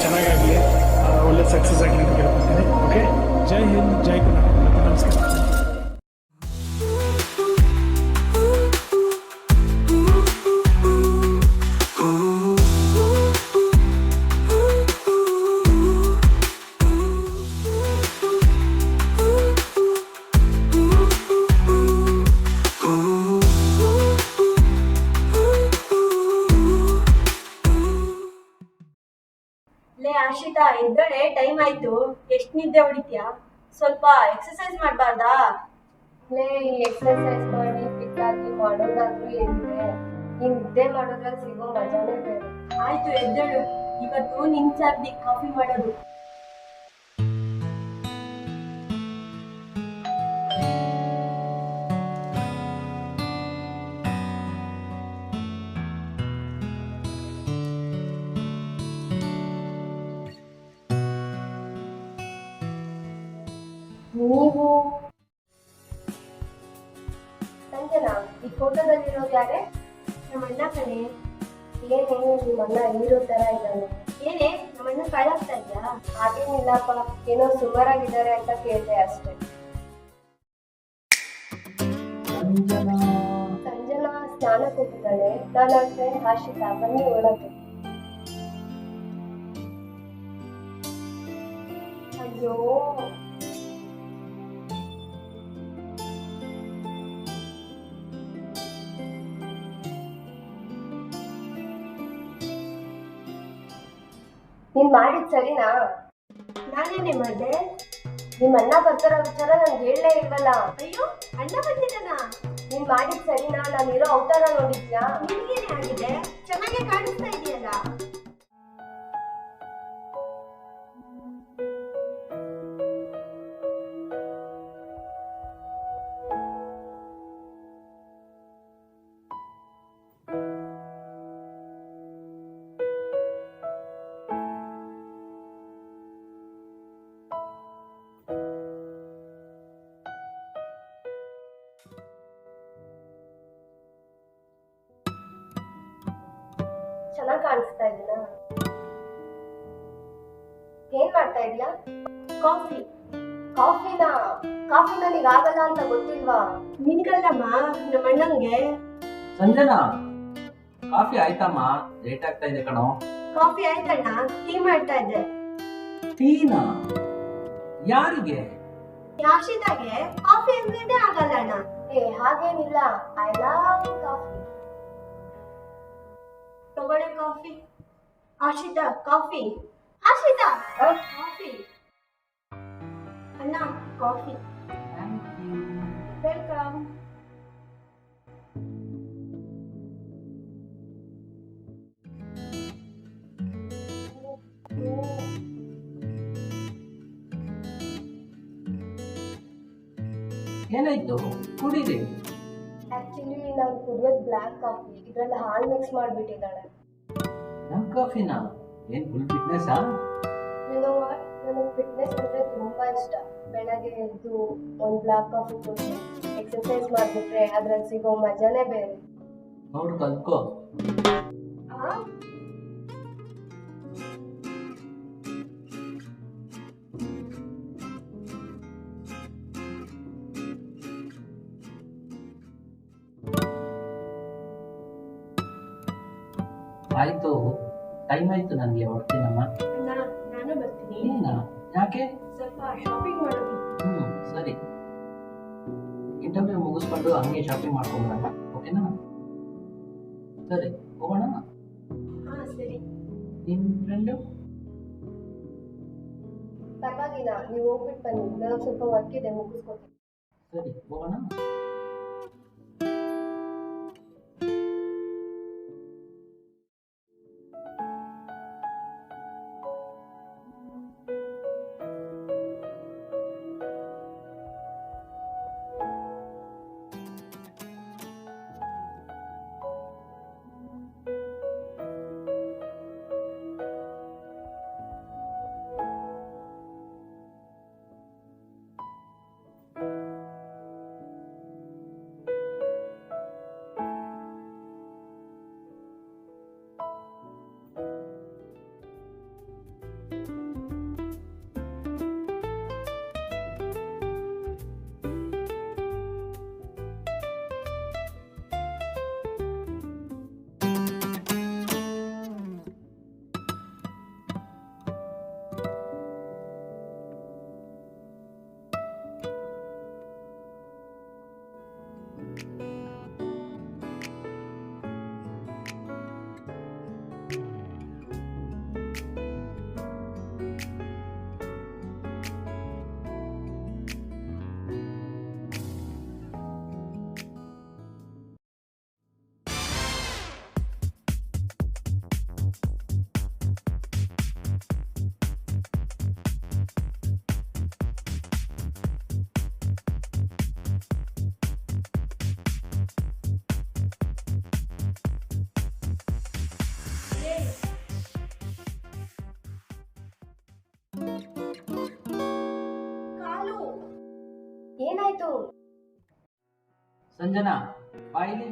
ಚೆನ್ನಾಗಾಗಲಿ, ಒಳ್ಳೆ ಸಕ್ಸಸ್ ಆಗಲಿ ಅಂತ ಕೇಳ್ಕೊಳ್ತೀನಿ. ಓಕೆ, ಜೈ ಹಿಂದ್, ಜೈ ಕರ್ನಾಟಕ, ನಮಸ್ಕಾರ. ಲೇ ಆಶಿತಾ, ಎದ್ದಳೆ, ಟೈಮ್ ಆಯ್ತು. ಎಷ್ಟ್ ನಿದ್ದೆ ಹೊಡಿತ್ಯಾ? ಸ್ವಲ್ಪ ಎಕ್ಸರ್ಸೈಸ್ ಮಾಡ್ಬಾರ್ದಾ? ಲೇ, ಈ ಎಕ್ಸರ್ಸೈಸ್ ಮಾಡಿ ಫಿಟ್ ಆಗಿ ಮಾಡೋದಾದ್ರೂ ಏನಿದೆ, ಈ ನಿದ್ದೆ ಮಾಡೋದ್ರಲ್ಲಿ ಸಿಗೋ ಮಜಾನೇ ಬೇರೆ. ಆಯ್ತು, ಎದ್ದಳು. ಇವತ್ತು ನಿನ್ ಸರ್ದಿ ಕಾಫಿ ಮಾಡೋದು. ನೀವು ಸಂಜನಾ, ಈ ಫೋಟೋದಲ್ಲಿರೋದು ಯಾರೇ? ನಮ್ಮಣ್ಣ ಕಣೆ. ಏನೇ ನಿಮ್ಮಣ್ಣ ಹೀರೋ ತರ ಇದ್ದಾನೆ? ಏನೇ, ನಮ್ಮಣ್ಣ ಕಾಳಾಗ್ತಾ ಇದ್ಯಾ? ಹಾಗೇನಿಲ್ಲಪ್ಪ, ಏನೋ ಸುಮಾರಾಗಿದ್ದಾರೆ ಅಂತ ಕೇಳಿದೆ ಅಷ್ಟೇ. ಸಂಜನಾ ಸ್ನಾನಕ್ಕೆ ಹೋಗಿದ್ದಾಳೆ. ನಾನು ಅವ್ರ ಫ್ರೆಂಡ್ ಆಶಿತಾ, ಬನ್ನಿ ಒಳಗೆ. ಅಯ್ಯೋ, ನೀನ್ ಮಾಡಿದ್ ಸರಿನಾ? ನಾನೇನೇ ಮಾಡ್ದೆ? ನಿಮ್ಮ ಅಣ್ಣ ಬರ್ತಾರೋ ವಿಚಾರ ನನ್ಗೆ ಹೇಳಲೇ ಇಲ್ವಲ್ಲ. ಅಯ್ಯೋ, ಅಣ್ಣ ಬಂದಿದ್ದಾನಾ? ನೀನ್ ಮಾಡಿದ್ ಸರಿನಾ? ನಾನಿರೋ ಅವತಾರ ನೋಡಿದ್ಯಾ? ನಿನಗೇನೆ ಆಗಿದೆ? ಚೆನ್ನಾಗೆ ಕಾಣಿಸ್ತಾ ಇದೆಯಲ್ಲ. ಚೆನ್ನಾಗ್ ಕಾಣಿಸ್ತಾ ಇದೀನಾ? ಏನ್ ಮಾಡ್ತಾ ಇದೀಯಾ? ಕಾಫಿ. ಕಾಫಿನಾ? ಕಾಫಿ ನನಗೆ ಆಗಲ್ಲ ಅಂತ ಗೊತ್ತಿಲ್ವಾ? ನಿನ್ಗಲ್ಲಮ್ಮ, ನಮ್ಮಣ್ಣಂಗೆ. ಸಂಜನಾ, ಕಾಫಿ ಆಯ್ತಮ್ಮ? ಲೇಟ್ ಆಗ್ತಾ ಇದೆ ಕಣೋ. ಕಾಫಿ ಆಯ್ತಣ್ಣ, ಟೀ ಮಾಡ್ತಾ ಇದ್ದೆ. ಟೀನಾ? ಯಾರಿಗೆ? ಆಶಿತಾಗೆ ಕಾಫಿ ಅಂದ್ರೇನೆ ಆಗಲ್ಲ ಅಣ್ಣ. ಹಾಗೇನಿಲ್ಲ, I love coffee. ತಗೊಳ್ಳೆ coffee. Ashita, coffee. Ashita, coffee. ಅಣ್ಣ, ಕಾಫಿ. ವೆಲ್ಕಮ್. ಏನಾಯ್ತು? ಕುಡೀರಿ. ಆಕ್ಚುಲಿ ನಾನು ಕುಡಿಯೋದು ಬ್ಲ್ಯಾಕ್ ಕಾಫಿ, ಇದ್ರಲ್ಲಿ ಹಾಲು ಮಿಕ್ಸ್ ಮಾಡಿಬಿಟ್ಟಿದ್ದಾಳೆ. ನಮ್ ಕಾಫಿನಾ? ಏನ್ ಫುಲ್ ಫಿಟ್ನೆಸ್ಸಾ? ನನಗೆ ಫಿಟ್ನೆಸ್ ಅಂದ್ರೆ ತುಂಬಾ ಇಷ್ಟ. ಬೆಳಗ್ಗೆ ಎದ್ದು ಒಂದು ಬ್ಲ್ಯಾಕ್ ಕಾಫಿ ಕುಡಿದು ಎಕ್ಸರ್ಸೈಸ್ ಮಾಡಿಬಿಟ್ರೆ ಅದ್ರಲ್ಲಿ ಸಿಗೋ ಮಜಾನೇ ಬೇರೆ. ನೋಡು, ಕಲ್ತ್ಕೋ. ಆಯ್ತು, ಟೈಮ್ ಆಯ್ತು, ನನಗೆ ಹೊರಡ್ತೀನಮ್ಮ. ಅಣ್ಣ, ನಾನು ಬರ್ತೀನಿ. ಏನ? ಯಾಕೆ? ಸ್ವಲ್ಪ ಶಾಪಿಂಗ್ ಮಾಡೋದಿತ್ತು. ಸರಿ. ಇಂಟರ್ವ್ಯೂ ಮುಗಿಸ್ಕೊಂಡು ಹಂಗೆ ಶಾಪಿಂಗ್ ಮಾಡ್ಕೊಂಡ್ಬರೋಣ, ಓಕೆನಾ? ಸರಿ, ಹೋಗೋಣ. ಹಾ, ಸರಿ. ನಿಮ್ ಫ್ರೆಂಡು? ಪರವಾಗಿಲ್ಲ, ನೀವು ಹೋಗ್ಬಿಟ್ಟು ಬನ್ನಿ, ನನಗೆ ಸ್ವಲ್ಪ ವರ್ಕ್ ಇದೆ, ಮುಗಿಸ್ಕೊತೀನಿ. ಸರಿ, ಹೋಗೋಣ. ಏನಾಯ್ತು? ಸಂಜನಾ ಬಾಯಿಲಿ.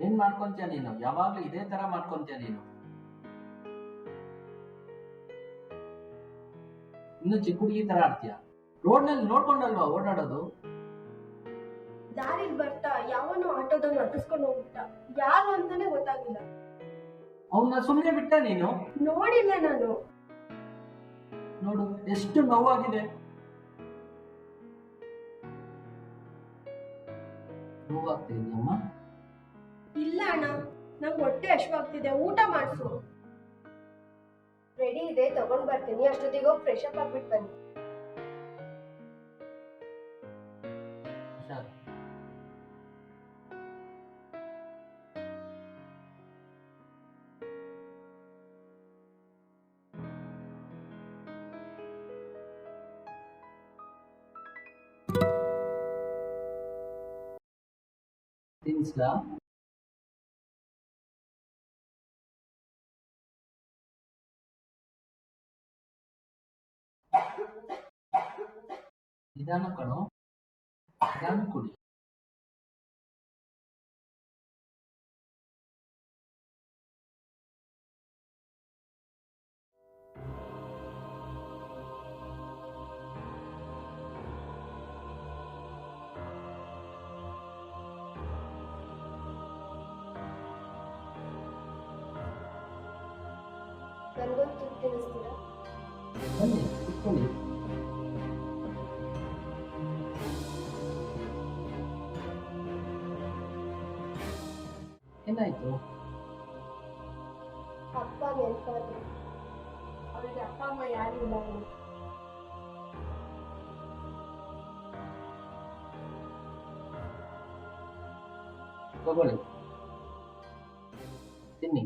ಏನ್ ಮಾಡ್ಕೊಂತೀಯ ನೀನು? ಯಾವಾಗ್ಲೂ ಇದೇ ತರ ಮಾಡ್ಕೊಂತೀಯ ನೀನು. ಇನ್ನು ಚಿಕ್ಕ ಹುಡುಗಿ ತರ ಆಡ್ತೀಯ. ರೋಡ್ ನಲ್ಲಿ ನೋಡ್ಕೊಂಡಲ್ವಾ ಓಡಾಡೋದು? ದಾರಿಲ್ ಬರ್ತಾ ಯಾವನೋ ಆಟೋದನ್ನು ಅಟ್ಟಿಸ್ಕೊಂಡು ಹೋಗ್ಬಿಟ್ಟ. ಯಾರು ಅಂತಾನೆ ಗೊತ್ತಾಗಿಲ್ಲ. ಅವನ್ನ ಸುಮ್ನೆ ಬಿಟ್ಟ ನೀನು? ನೋಡಿಲ್ಲ ನಾನು. ನೋಡು ಎಷ್ಟು ನೋವಾಗಿದೆ. ನೋವಾಗ್ತಿದ್ಯಮ್ಮ? ಇಲ್ಲ ಅಣ್ಣ, ನಂಗೆ ಹೊಟ್ಟೆ ಹಶ್ವಾಗ್ತಿದೆ, ಊಟ ಮಾಡಿಸು. ರೆಡಿ ಇದೆ, ತಗೊಂಡ್ ಬರ್ತೀನಿ. ಅಷ್ಟೊತ್ತಿಗೆ ಹೋಗಿ ಫ್ರೆಶ್ ಅಪ್ ಆಗ್ಬಿಟ್ಟು ಬನ್ನಿ. ಹುಷಾರು. ತಿನ್ಸ್ಲಾ? ನಿಧಾನ ಕಣೋ, ನಿಧಾನ ಕುಡಿ. ನನ್ಗೊಂದು ತುತ್ತು ತಿನ್ನಿಸ್ತೀರಾ? ಬನ್ನಿ ಕುತ್ಕೊಳ್ಳಿ. ಏನಾಯ್ತು? ಅಪ್ಪ ನೆನ್ಪಾದ್ರು. ಅವಳಿಗೆ ಅಪ್ಪ ಅಮ್ಮ ಯಾರು ಇಲ್ಲ. ತಗೊಳ್ಳಿ, ತಿನ್ನಿ.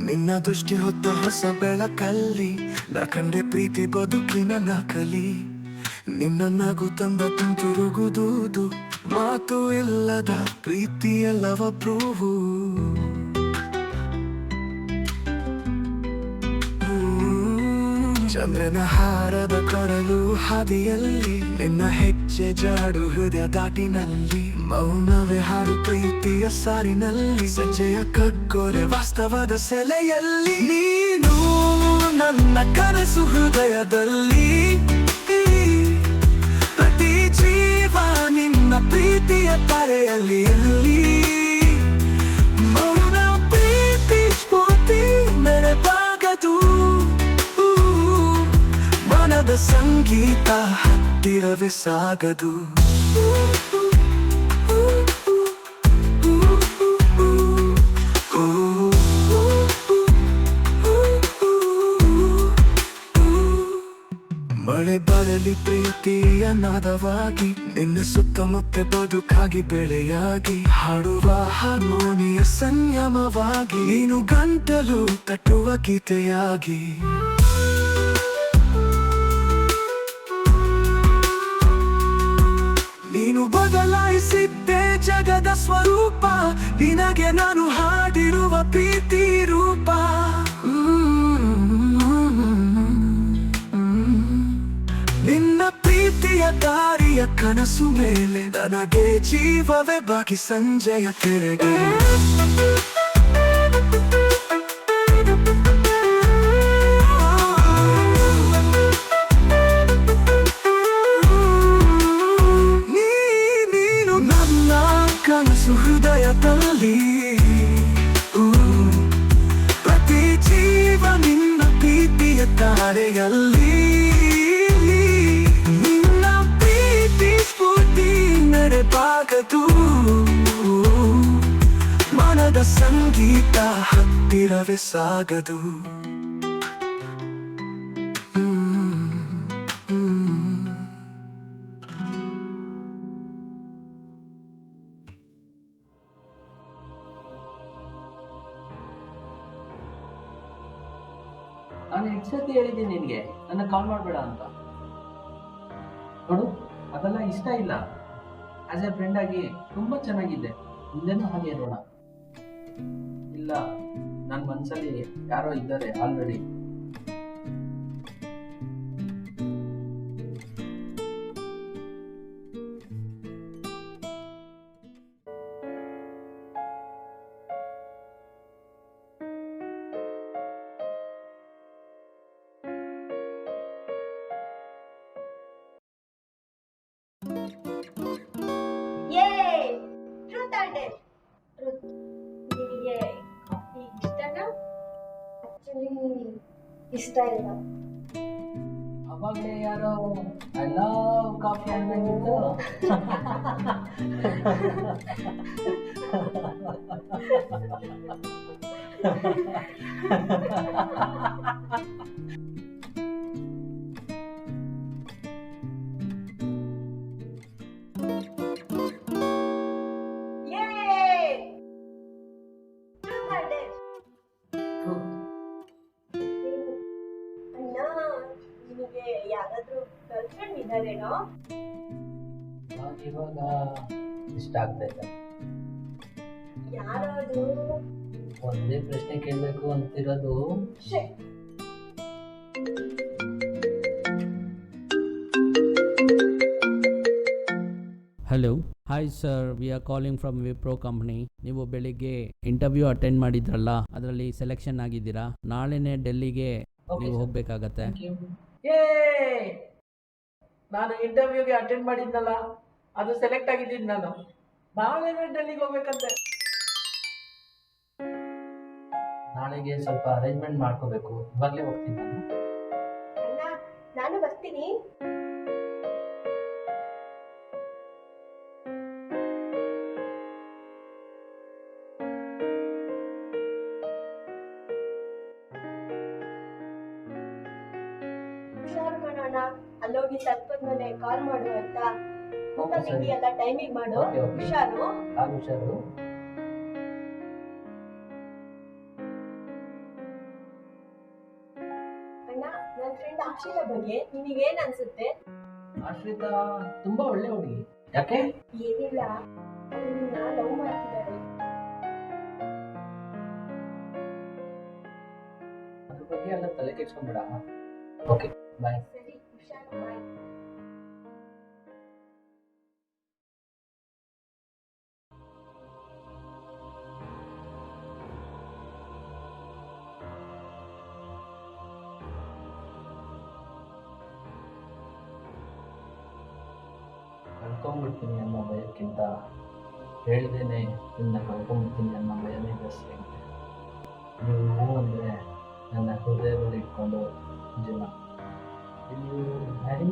ನಿನ್ನ ದೃಷ್ಟಿ ಹೊತ್ತ ಹೊಸ ಬೆಳಕಲ್ಲಿ ನಾ ಕಂಡೆ ಪ್ರೀತಿ ಬದುಕಿನ ನಕಲಿ. ನಿನ್ನ ನಗು ತಂದ ತುಂತುರುಗುದುದು ಮಾತು ಇಲ್ಲದ ಪ್ರೀತಿಯಲ್ಲವ ಪ್ರೂವು. ಚಂದ್ರನ ಹಾರದ ಕಡಲು ಹಾದಿಯಲ್ಲಿ ನಿನ್ನ ಹೆಜ್ಜೆ ಜಾಡು ಹೃದಯ ದಾಟಿನಲ್ಲಿ ಮೌನವೇ ಹಾಡು ಪ್ರೀತಿಯ ಸಾರಿನಲ್ಲಿ ಸಂಜೆಯ ಕಗ್ಗೊರೆ ವಾಸ್ತವದ ಸೆಲೆಯಲ್ಲಿ ನೀನು ನನ್ನ ಕನಸು ಹೃದಯದಲ್ಲಿ ಪ್ರತಿ ಜೀವ ನಿನ್ನ ಪ್ರೀತಿಯ ಪರೆಯಲ್ಲಿ ಎಲ್ಲಿ ಮೌನ ಪ್ರೀತಿ ಸ್ಫೂರ್ತಿ ಮೆರೆಬಾಗದು ಮನದ ಸಂಗೀತ ಹತ್ತಿರವೇ ಸಾಗದು. ಮಳೆ ಬರಲಿ ಪ್ರೀತಿಯ ನಾದವಾಗಿ ನಿನ್ನ ಸುತ್ತಮುತ್ತ ಬದುಕಾಗಿ ಬೆಳೆಯಾಗಿ ಹಾಡುವ ಹಾರ್ಮೋನಿಯ ಸಂಯಮವಾಗಿ ನೀನು ಗಂಟಲು ತಟ್ಟುವ ಗೀತೆಯಾಗಿ ನೀನು ಬದಲಾಯಿಸಿದ್ದೆ ಜಗದ ಸ್ವರೂಪ, ನಿನಗೆ ನಾನು ಹಾಡಿರುವ ಪ್ರೀತಿ ರೂಪ. ನಿನ್ನ ಪ್ರೀತಿಯ ದಾರಿಯ ಕನಸು ಮೇಲೆ ನನಗೆ ಜೀವವೇ ಬಾಕಿ ಸಂಜೆಯ ತೆರೆಗೆ. ನೀನು ನನ್ನ ಕನಸು ಹೃದಯದಲ್ಲಿ, ಪ್ರತಿ ಜೀವ ನಿನ್ನ ಪ್ರೀತಿಯ ತಾರೆಯಲ್ಲಿ. ನಿನ್ನ ಪ್ರೀತಿ ಸ್ಫೂರ್ತಿ ನಡೆಬಾಗದು, ಮನದ ಸಂಗೀತ ಹತ್ತಿರವೇ ಸಾಗದು. ನಾನು ಎಷ್ಟು ಸತಿ ಹೇಳಿದ್ದೀನಿ ನಿನಗೆ ನನ್ನ ಕಾಲ್ ಮಾಡಬೇಡ ಅಂತ. ನೋಡು, ಅದೆಲ್ಲ ಇಷ್ಟ ಇಲ್ಲ. ಆಸ್ ಎ ಫ್ರೆಂಡ್ ಆಗಿ ತುಂಬಾ ಚೆನ್ನಾಗಿದ್ದೆ, ಮುಂದೆನೂ ಹಾಗೆ ಇರೋಣ. ಇಲ್ಲ, ನನ್ನ ಮನಸ್ಸಲ್ಲಿ ಯಾರೋ ಇದ್ದಾರೆ ಆಲ್ರೆಡಿ. Truth or dare. ನಿನಗೆ ಕಾಫಿ ಇಷ್ಟನಾ? ಆಕ್ಚುಲಿ ಇಷ್ಟ ಇಲ್ಲ. ಅವಾಗಲೇ ಯಾರೋ ಐ ಲವ್ ಕಾಫಿ ಅಂದಂಗಿತ್ತು. ಅಣ್ಣ, ನಿನಗೆ ಯಾರಾದ್ರೂ ಗರ್ಲ್ ಫ್ರೆಂಡ್ ಇದ್ದಾರೇನೋ? ಇವಾಗ ಇಷ್ಟ ಆಗ್ತಾ ಇಲ್ಲ. ಯಾರಾದ್ರೂ? ಒಂದೇ ಪ್ರಶ್ನೆ ಕೇಳಬೇಕು ಅಂತಿರೋದು. Hello, hi sir, we are calling from Wipro company. ನೀವು ಬೆಳಿಗ್ಗೆ ಇಂಟರ್ವ್ಯೂ ಅಟೆಂಡ್ ಮಾಡಿದ್ರಲ್ಲ, ಅದರಲ್ಲಿ ಸೆಲೆಕ್ಷನ್ ಆಗಿದ್ದೀರಾ. ನಾಳೆನೇ ಡೆಲ್ಲಿಗೆ ನೀವು ಹೋಗ್ಬೇಕಾಗತ್ತೆ. ನಾನು ಇಂಟರ್ವ್ಯೂಗೆ ಅಟೆಂಡ್ ಮಾಡಿದ್ನಲ್ಲ, ಅದು ಸೆಲೆಕ್ಟ್ ಆಗಿದ್ದೀನಿ. ನಾನು ನಾಳೆನೇ ಡೆಲ್ಲಿಗೆ ಹೋಗ್ಬೇಕಂತೆ. ನಾಳೆಗೆ ಸ್ವಲ್ಪ ಅರೇಂಜ್ಮೆಂಟ್ ಮಾಡ್ಕೋಬೇಕು. ಇವಾಗಲೇ ಹೋಗ್ತೀನಿ ನಾನು. ಅಣ್ಣ, ನಾನು ಬರ್ತೀನಿ. ಹುಷಾರು ಮಾಡೋಣ. ಅಲ್ಲೋಗಿ ತಲುಪದ್ಮೇಲೆ ಕಾಲ್ ಮಾಡು ಆಯ್ತಾ? ಊಟ ತಿಂಡಿ ಎಲ್ಲ ಟೈಮಿಗೆ ಮಾಡು. ಹುಷಾರು. ಹುಷಾರು. ಅಣ್ಣ, ನನ್ನ ಫ್ರೆಂಡ್ ಆಶ್ರಿತಾ ಬಗ್ಗೆ ನಿನಗೇನ್ ಅನ್ಸುತ್ತೆ? ಆಶ್ರಿತಾ ತುಂಬಾ ಒಳ್ಳೆ ಹುಡುಗಿ. ಯಾಕೆ? ಏನಿಲ್ಲ, ಅವಳನ್ನ ಲವ್ ಮಾಡ್ತಿದ್ದಾರೆ. ಅದ್ರ ಬಗ್ಗೆ ಎಲ್ಲ ತಲೆ ಕೆಡ್ಸ್ಕೊಂಬೇಡ. ಓಕೆ, ಬಾಯ್. ಸರಿ, ಹುಷಾರು, ಬಾಯ್. ಕಳ್ಕೊಂಡ್ಬಿಡ್ತೀನಿ ಅನ್ನೋ ಭಯಕ್ಕಿಂತ ಹೇಳ್ದೇನೆ ನಿನ್ನ ಕಳ್ಕೊಂಡ್ಬಿಡ್ತೀನಿ ಅನ್ನೋ ಭಯನೇ ಜಾಸ್ತಿ ಆಗಿದೆ. ನೀವು ಅಂದರೆ ನನ್ನ ಹೃದಯದಲ್ಲಿ ಇಟ್ಕೊಂಡು ಜೀವನ. ಮ್ಯಾರಿ